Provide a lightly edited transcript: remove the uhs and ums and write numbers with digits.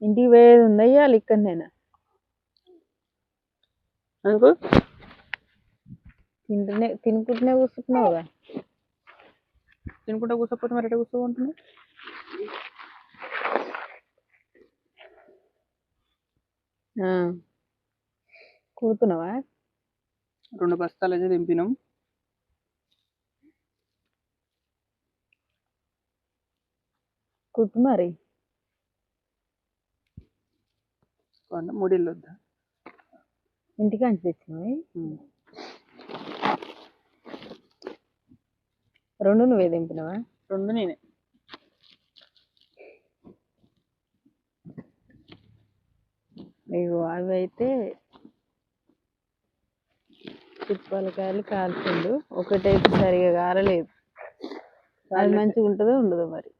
ఇంటికి పోయేది ఉందా ఇవాళ ఇక్కడనేనా అనుకో తినుకుంటూనే కూర్చుంటున్నావుగా. తినుకుంటా కూర్చోపోతే మరి ఎట్లా కూర్చోకుంటున్నావు? కూర్చున్నావా? 2 బస్తాలు అయితే దింపినాం. కుట్టు మరి మూడిళ్ళు వద్దా? ఇంటికాంచి తెచ్చినవి 2 నువ్వే దింపినవా? 2 నేనే. ఇగో అవి అయితే తిప్పలకాయలు కాల్చిండు. ఒకటైతే సరిగా కారలేదు. అది మంచిగా ఉంటుందో ఉండదో మరి.